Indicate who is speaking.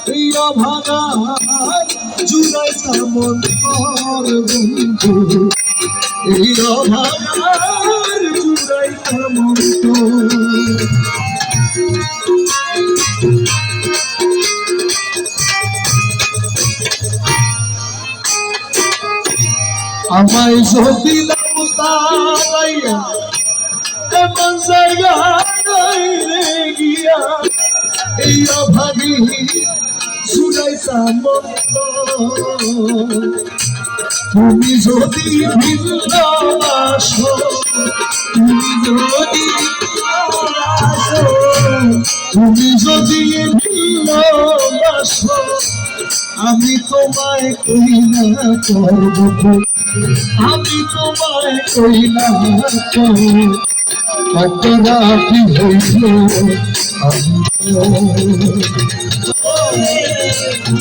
Speaker 1: এই অভাগার জুড়াইতা মন তোর বন্ধু এই অভাগার জুড়াইতা মন তোর আমায় যদি দাও তারাইয়া এমন জায়গায় গিয়া এই অভাগী জুড়াইতা মন তুমি যদি ভিন্ন বাসো তুমি যদি ভিন্ন বাসো আমি তোমায় কই না করব আমি তোমায় কই না অপরাধী হইল আমি